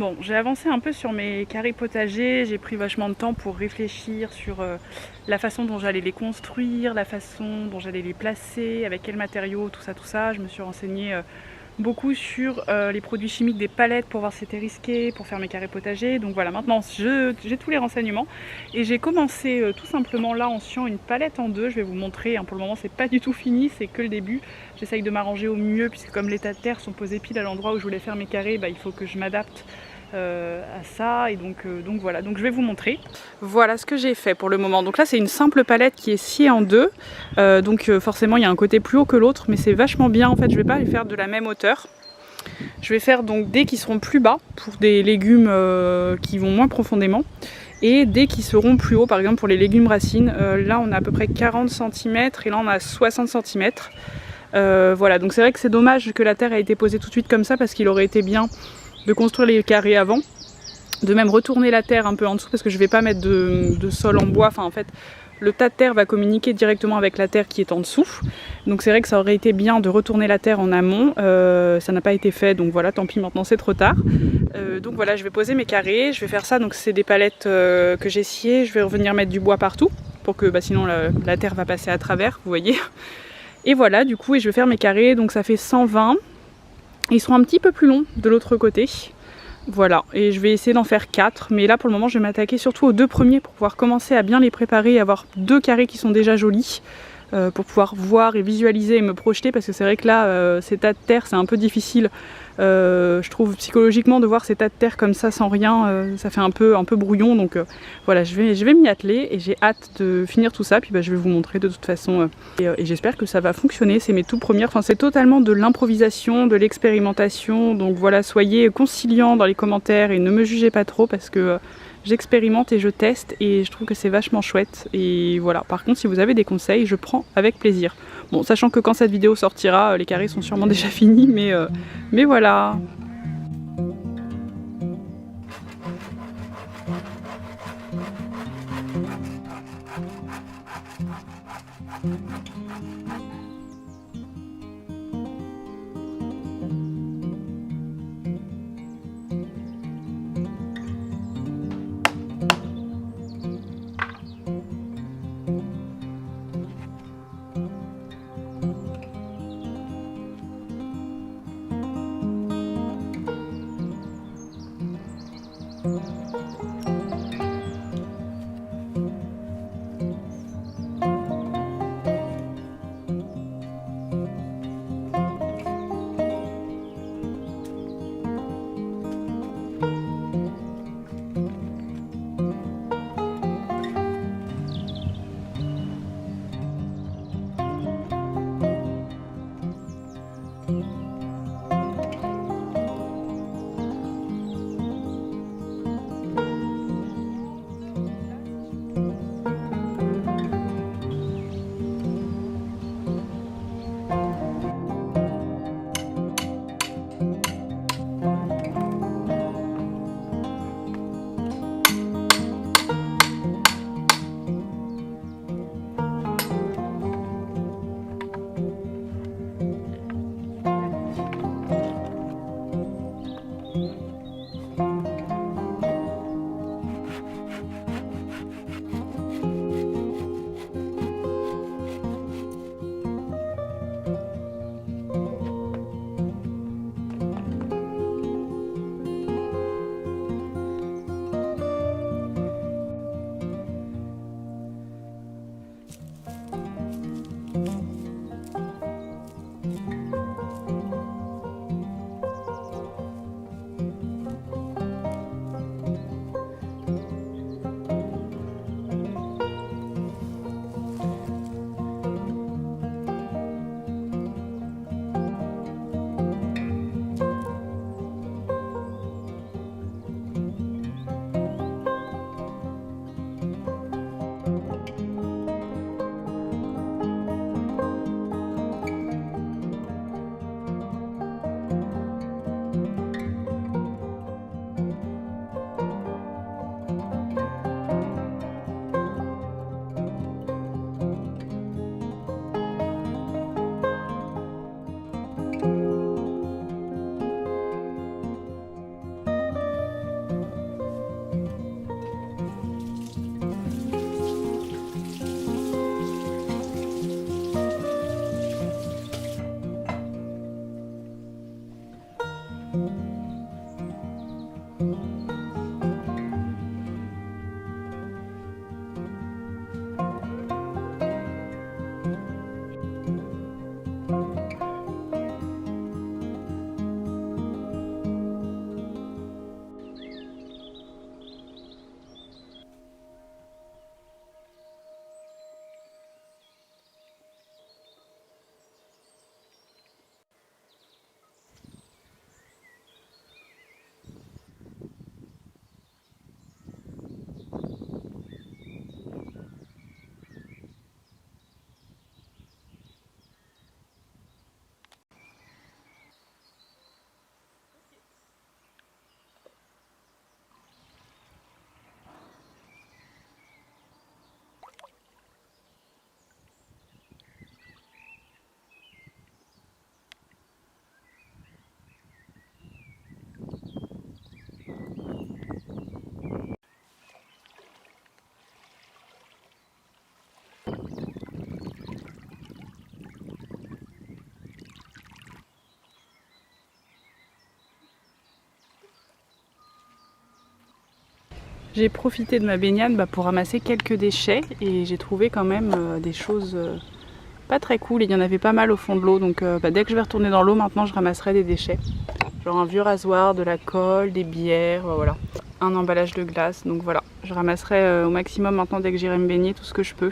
Bon, j'ai avancé un peu sur mes carrés potagers, j'ai pris vachement de temps pour réfléchir sur la façon dont j'allais les construire, la façon dont j'allais les placer, avec quels matériaux, tout ça, tout ça. Je me suis renseignée beaucoup sur les produits chimiques des palettes pour voir si c'était risqué, pour faire mes carrés potagers. Donc voilà, maintenant j'ai tous les renseignements et j'ai commencé tout simplement là en sciant une palette en deux. Je vais vous montrer, hein, pour le moment c'est pas du tout fini, c'est que le début. J'essaye de m'arranger au mieux puisque comme les tas de terre sont posés pile à l'endroit où je voulais faire mes carrés, il faut que je m'adapte à ça et donc voilà, donc je vais vous montrer. Voilà ce que j'ai fait pour le moment. Donc là c'est une simple palette qui est sciée en deux, forcément il y a un côté plus haut que l'autre, mais c'est vachement bien en fait. Je vais pas les faire de la même hauteur. Je vais faire donc des qui seront plus bas pour des légumes qui vont moins profondément et des qui seront plus hauts, par exemple pour les légumes racines. Là on a à peu près 40 cm et là on a 60 cm. Voilà, donc c'est vrai que c'est dommage que la terre ait été posée tout de suite comme ça parce qu'il aurait été bien de construire les carrés avant, de même retourner la terre un peu en dessous parce que je vais pas mettre de sol en bois, enfin en fait le tas de terre va communiquer directement avec la terre qui est en dessous, donc c'est vrai que ça aurait été bien de retourner la terre en amont, ça n'a pas été fait donc voilà, tant pis, maintenant c'est trop tard. Donc voilà, je vais poser mes carrés, je vais faire ça, donc c'est des palettes que j'ai sciées, je vais revenir mettre du bois partout pour que sinon la terre va passer à travers, vous voyez. Et voilà, du coup, et je vais faire mes carrés, donc ça fait 120. Ils seront un petit peu plus longs de l'autre côté. Voilà, et je vais essayer d'en faire 4, mais là pour le moment je vais m'attaquer surtout aux deux premiers pour pouvoir commencer à bien les préparer et avoir deux carrés qui sont déjà jolis. Pour pouvoir voir et visualiser et me projeter, parce que c'est vrai que là ces tas de terre c'est un peu difficile, je trouve psychologiquement, de voir ces tas de terre comme ça sans rien, ça fait un peu brouillon, donc voilà, je vais m'y atteler et j'ai hâte de finir tout ça, puis je vais vous montrer de toute façon et j'espère que ça va fonctionner. C'est mes tout premières, enfin c'est totalement de l'improvisation, de l'expérimentation, donc voilà, soyez conciliants dans les commentaires et ne me jugez pas trop parce que j'expérimente et je teste et je trouve que c'est vachement chouette. Et voilà, par contre si vous avez des conseils, je prends avec plaisir. Bon, sachant que quand cette vidéo sortira, les carrés sont sûrement déjà finis, mais voilà. J'ai profité de ma baignade pour ramasser quelques déchets et j'ai trouvé quand même des choses pas très cool. Il y en avait pas mal au fond de l'eau, donc dès que je vais retourner dans l'eau maintenant je ramasserai des déchets. Genre un vieux rasoir, de la colle, des bières, voilà. Un emballage de glace, donc voilà. Je ramasserai au maximum maintenant dès que j'irai me baigner tout ce que je peux.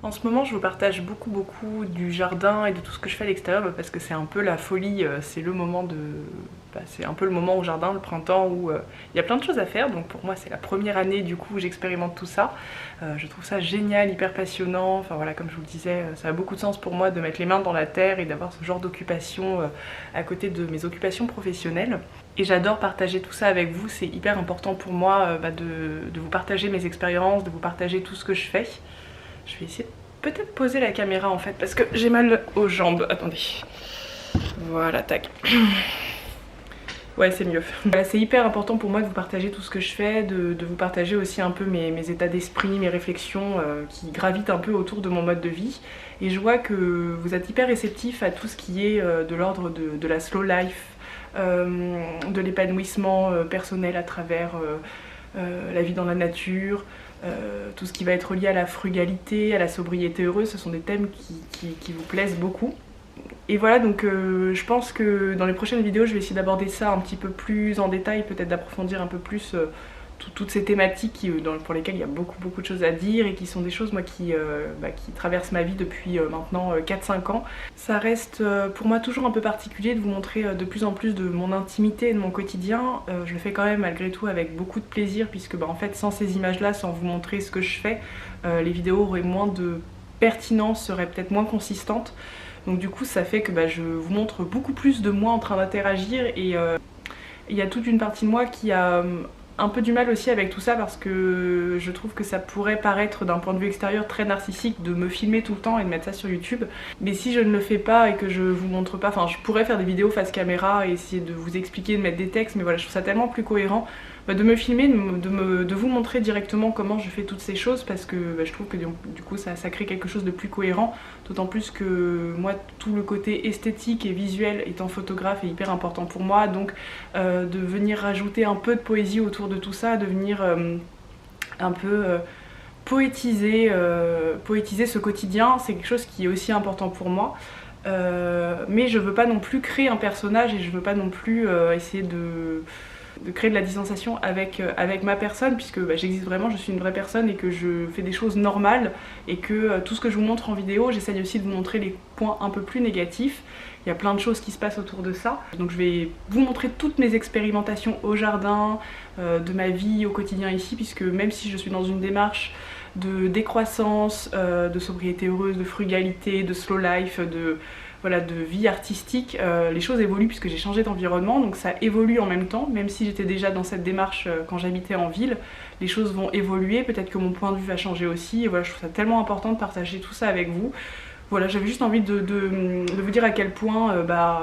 En ce moment, je vous partage beaucoup du jardin et de tout ce que je fais à l'extérieur parce que c'est un peu la folie, c'est le moment de... c'est un peu le moment au jardin, le printemps, où il y a plein de choses à faire. Donc pour moi, c'est la première année du coup où j'expérimente tout ça. Je trouve ça génial, hyper passionnant. Enfin voilà, comme je vous le disais, ça a beaucoup de sens pour moi de mettre les mains dans la terre et d'avoir ce genre d'occupation à côté de mes occupations professionnelles. Et j'adore partager tout ça avec vous, c'est hyper important pour moi de vous partager mes expériences, de vous partager tout ce que je fais. Je vais essayer de peut-être poser la caméra en fait parce que j'ai mal aux jambes. Attendez. Voilà, tac. Ouais, c'est mieux. Voilà, c'est hyper important pour moi de vous partager tout ce que je fais, de vous partager aussi un peu mes états d'esprit, mes réflexions qui gravitent un peu autour de mon mode de vie. Et je vois que vous êtes hyper réceptifs à tout ce qui est de l'ordre de la slow life, de l'épanouissement personnel à travers la vie dans la nature, tout ce qui va être lié à la frugalité, à la sobriété heureuse, ce sont des thèmes qui vous plaisent beaucoup. Et voilà, donc je pense que dans les prochaines vidéos, je vais essayer d'aborder ça un petit peu plus en détail, peut-être d'approfondir un peu plus toutes ces thématiques pour lesquelles il y a beaucoup de choses à dire et qui sont des choses moi qui traversent ma vie depuis maintenant 4-5 ans. Ça reste pour moi toujours un peu particulier de vous montrer de plus en plus de mon intimité et de mon quotidien. Je le fais quand même malgré tout avec beaucoup de plaisir puisque en fait sans ces images-là, sans vous montrer ce que je fais, les vidéos auraient moins de pertinence, seraient peut-être moins consistantes. Donc du coup ça fait que je vous montre beaucoup plus de moi en train d'interagir et il y a toute une partie de moi qui a un peu du mal aussi avec tout ça parce que je trouve que ça pourrait paraître d'un point de vue extérieur très narcissique de me filmer tout le temps et de mettre ça sur YouTube. Mais si je ne le fais pas et que je vous montre pas, enfin je pourrais faire des vidéos face caméra et essayer de vous expliquer, de mettre des textes, mais voilà, je trouve ça tellement plus cohérent de me filmer, de vous montrer directement comment je fais toutes ces choses parce que je trouve que du coup ça crée quelque chose de plus cohérent, d'autant plus que moi tout le côté esthétique et visuel étant photographe est hyper important pour moi, donc de venir rajouter un peu de poésie autour de tout ça, de venir un peu poétiser ce quotidien, c'est quelque chose qui est aussi important pour moi. Mais je veux pas non plus créer un personnage et je veux pas non plus essayer de créer de la distanciation avec ma personne puisque j'existe vraiment, je suis une vraie personne et que je fais des choses normales et que tout ce que je vous montre en vidéo, j'essaye aussi de vous montrer les points un peu plus négatifs. Il y a plein de choses qui se passent autour de ça. Donc je vais vous montrer toutes mes expérimentations au jardin, de ma vie au quotidien ici, puisque même si je suis dans une démarche de décroissance, de sobriété heureuse, de frugalité, de slow life, de vie artistique, les choses évoluent puisque j'ai changé d'environnement, donc ça évolue en même temps, même si j'étais déjà dans cette démarche quand j'habitais en ville, les choses vont évoluer, peut-être que mon point de vue va changer aussi, et voilà, je trouve ça tellement important de partager tout ça avec vous. Voilà, j'avais juste envie de vous dire à quel point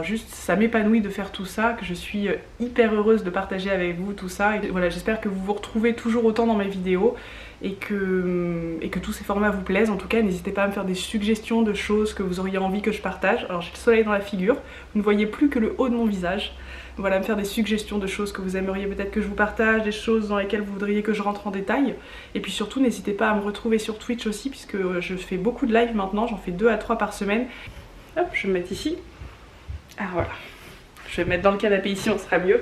juste ça m'épanouit de faire tout ça, que je suis hyper heureuse de partager avec vous tout ça. Et voilà, j'espère que vous vous retrouvez toujours autant dans mes vidéos et que tous ces formats vous plaisent. En tout cas, n'hésitez pas à me faire des suggestions de choses que vous auriez envie que je partage. Alors j'ai le soleil dans la figure, vous ne voyez plus que le haut de mon visage. Voilà, me faire des suggestions de choses que vous aimeriez peut-être que je vous partage, des choses dans lesquelles vous voudriez que je rentre en détail. Et puis surtout, n'hésitez pas à me retrouver sur Twitch aussi, puisque je fais beaucoup de live maintenant, j'en fais 2 à 3 par semaine. Hop, je vais me mettre ici. Ah voilà, je vais me mettre dans le canapé ici, on sera mieux.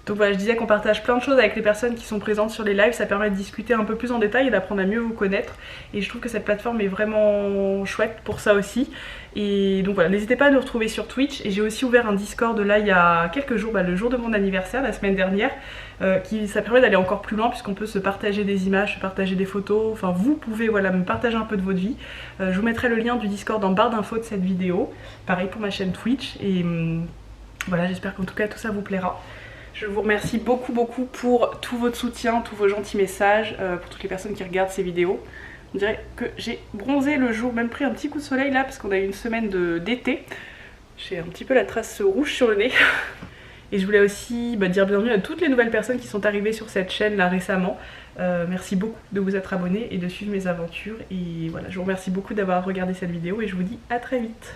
Donc voilà, je disais qu'on partage plein de choses avec les personnes qui sont présentes sur les lives, ça permet de discuter un peu plus en détail et d'apprendre à mieux vous connaître. Et je trouve que cette plateforme est vraiment chouette pour ça aussi. Et donc voilà, n'hésitez pas à nous retrouver sur Twitch. Et j'ai aussi ouvert un Discord là il y a quelques jours, le jour de mon anniversaire, la semaine dernière, ça permet d'aller encore plus loin puisqu'on peut se partager des images, se partager des photos, enfin vous pouvez me partager un peu de votre vie. Je vous mettrai le lien du Discord en barre d'infos de cette vidéo, pareil pour ma chaîne Twitch. Et voilà, j'espère qu'en tout cas tout ça vous plaira. Je vous remercie beaucoup pour tout votre soutien, tous vos gentils messages, pour toutes les personnes qui regardent ces vidéos. On dirait que j'ai bronzé le jour, même pris un petit coup de soleil là parce qu'on a eu une semaine d'été. J'ai un petit peu la trace rouge sur le nez. Et je voulais aussi dire bienvenue à toutes les nouvelles personnes qui sont arrivées sur cette chaîne là récemment. Merci beaucoup de vous être abonnés et de suivre mes aventures. Et voilà, je vous remercie beaucoup d'avoir regardé cette vidéo et je vous dis à très vite.